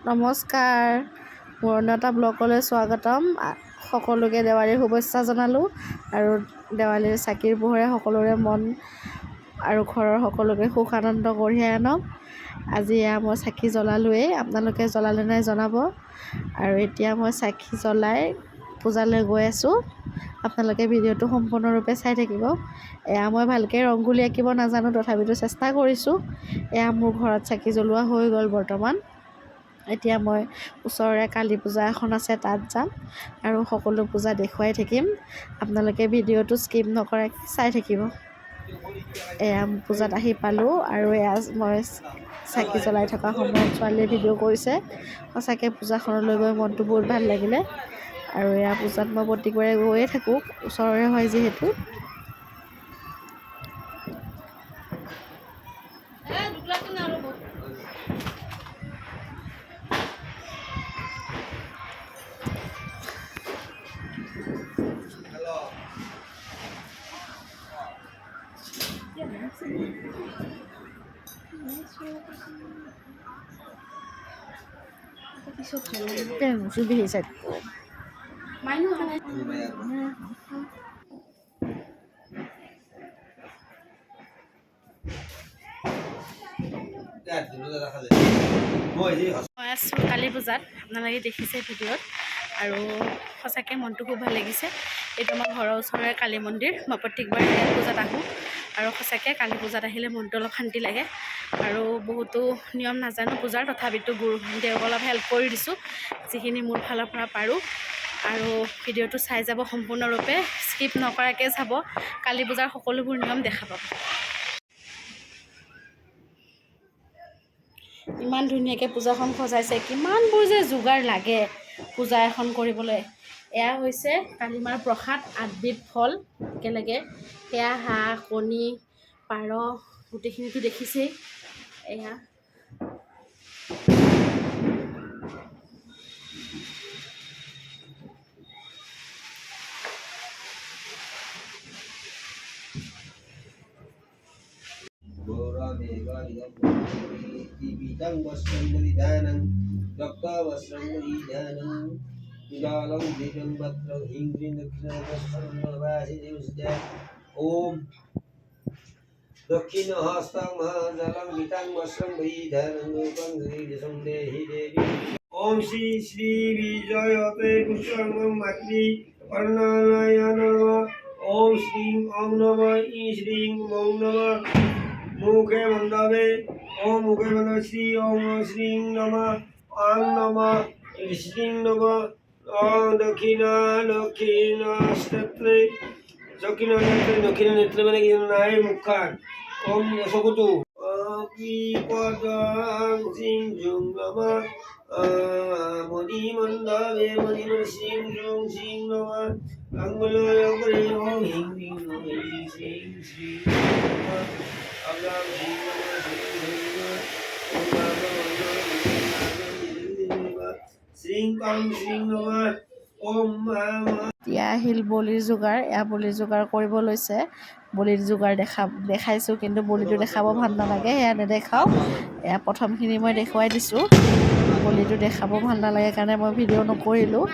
নমস্কাৰ, মোৰ অন্য এটা ব্লগলৈ স্বাগতম। সকলোকে দেৱালীৰ শুভেচ্ছা জনালোঁ আৰু দেৱালীৰ চাকিৰ পোহৰে সকলোৰে মন আৰু ঘৰৰ সকলোকে সুখ আনন্দ কঢ়িয়াই আনক। আজি মই চাকি জ্বলালোৱেই, আপোনালোকে জ্বলালে নাই জনাব। আৰু এতিয়া মই চাকি জ্বলাই পূজালৈ গৈ আছোঁ। আপোনালোকে ভিডিঅ'টো সম্পূৰ্ণৰূপে চাই থাকিব। মই ভালকৈ ৰংগুলী আঁকিব নাজানো, তথাপিতো চেষ্টা কৰিছোঁ। মোৰ ঘৰত চাকি জ্বলোৱা হৈ গ'ল বৰ্তমান। এতিয়া মই ওচৰৰে কালী পূজা এখন আছে, তাত যাম আৰু সকলো পূজা দেখুৱাই থাকিম। আপোনালোকে ভিডিঅ'টো স্কিপ নকৰাকৈ চাই থাকিব। পূজাত আহি পালোঁ আৰু মই চাকি জ্বলাই থকা সময়ত ছোৱালীয়ে ভিডিঅ' কৰিছে। সঁচাকৈ পূজাখনলৈ গৈ মনটো বহুত ভাল লাগিলে। আৰু পূজাত মই প্ৰত্যেকবাৰে গৈয়ে থাকোঁ, ওচৰৰে হয় যিহেতু। মই আছোঁ কালী পূজাত, আপোনালোকে দেখিছে ভিডিঅ'ত। আৰু সঁচাকৈ মনটো খুব ভাল লাগিছে। এইটো আমাৰ ঘৰৰ ওচৰৰে কালী মন্দিৰ। মই প্ৰত্যেকবাৰে পূজাত আহোঁ আৰু সঁচাকৈ কালী পূজাত আহিলে মনটো অলপ শান্তি লাগে। আৰু বহুতো নিয়ম নাজানো পূজাৰ, তথাপিতো দেৱক অলপ হেল্প কৰি দিছোঁ, যিখিনি মোৰ ফালৰ পৰা পাৰোঁ। আৰু ভিডিঅ'টো চাই যাব সম্পূৰ্ণৰূপে, স্কিপ নকৰাকৈ চাব। কালী পূজাৰ সকলোবোৰ নিয়ম দেখা পাব। ইমান ধুনীয়াকৈ পূজাখন সজাইছে, কিমানবোৰ যে যোগাৰ লাগে পূজা এখন কৰিবলৈ। এয়া হৈছে কালীমাৰ প্ৰসাদ, 8বিধ ফল একেলগে। সেয়া হাঁহ, কণী, পাৰ, গোটেইখিনিতো দেখিছেই। এয়া ओम दक्षिण हस्तं जलं गीतं वस्त्रं परिधानं रूपं श्रीजं देहि देवी। ओम श्री श्री विजयते पुष्पं मातृ वर्णनाय नमः। ओम श्रीं ओम नमः ई श्रीं ओम नमः मुखे वंदवे। ओम मुखे वंदवे श्री ओम श्रीं नमः ओम नमः श्रीं नमः। ओम दक्षिणा दक्षिणास्तत्रे दक्षिण नेत्र মানে কি নাই মুখার। ওম সকুতু পদং সিং জুং নমঃ মণি মণ্ডলে মণি সিং জুং সিং নমঃ আঙ্গুলয় করে ওম হিং হিং সিং শ্রী নমঃ আগাম সিং নমঃ সিং কাং সিং নমঃ ওম এতিয়া আহিল বলিৰ যোগাৰ। বলিৰ যোগাৰ কৰিব লৈছে। বলিৰ যোগাৰ দেখাইছোঁ, কিন্তু বলিটো দেখাব ভাল নালাগে, নেদেখাওঁ। প্ৰথমখিনি মই দেখুৱাই দিছোঁ। বলিটো দেখাব ভাল নালাগে কাৰণে মই ভিডিঅ' নকৰিলোঁ।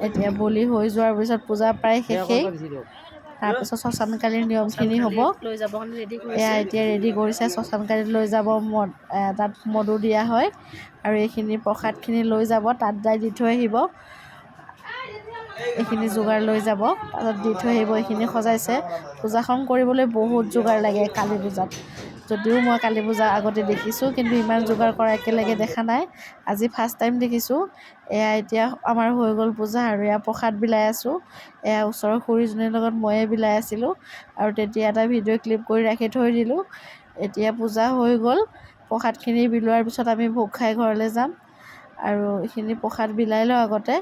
এতিয়া বলি হৈ যোৱাৰ পিছত পূজা প্ৰায় শেষেই। তাৰপিছত শ্মশানকালীৰ নিয়মখিনি হ'ব। এতিয়া ৰেডি কৰিছে। শ্মশানকালীত লৈ যাব তাত মদু দিয়া হয় আৰু এইখিনি প্ৰসাদখিনি লৈ যাব, তাত যাই দি থৈ আহিব। এইখিনি যোগাৰ লৈ যাব, তাৰপিছত দি থৈ আহিব। এইখিনি সজাইছে। পূজাখন কৰিবলৈ বহুত যোগাৰ লাগে কালী পূজাত। যদিও মই কালী পূজা আগতে দেখিছোঁ, কিন্তু ইমান যোগাৰ কৰা একেলগে দেখা নাই। আজি ফাৰ্ষ্ট টাইম দেখিছোঁ। এতিয়া আমাৰ হৈ গ'ল পূজা আৰু প্ৰসাদ বিলাই আছোঁ। ওচৰৰ খুৰীজনীৰ লগত ময়ে বিলাই আছিলোঁ আৰু তেতিয়া এটা ভিডিঅ' ক্লিপ কৰি ৰাখি থৈ দিলোঁ। এতিয়া পূজা হৈ গ'ল। প্ৰসাদখিনি বিলোৱাৰ পিছত আমি ভোগ খাই ঘৰলৈ যাম। আৰু এইখিনি প্ৰসাদ বিলাই লওঁ আগতে।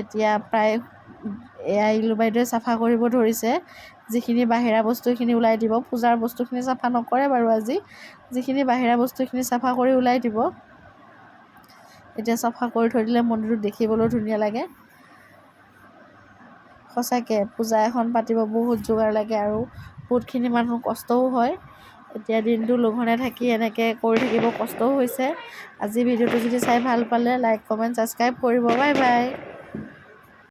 এতিয়া প্ৰায় ইলু বাইদেৱে চাফা কৰিব ধৰিছে। যিখিনি বাহিৰা বস্তুখিনি ওলাই দিব। পূজাৰ বস্তুখিনি চাফা নকৰে বাৰু আজি। যিখিনি বাহিৰা বস্তুখিনি চাফা কৰি ওলাই দিব। এতিয়া চাফা কৰি থৈ দিলে মন্দিৰটো দেখিবলৈও ধুনীয়া লাগে। সঁচাকৈ পূজা এখন পাতিব বহুত যোগাৰ লাগে আৰু বহুতখিনি মানুহ কষ্টও হয়। এতিয়া দিনটো লঘোণে থাকি এনেকৈ কৰি থাকিব কষ্টও হৈছে। আজি ভিডিঅ'টো যদি চাই ভাল পালে লাইক কমেণ্ট ছাবস্ক্ৰাইব কৰিব। Bye bye.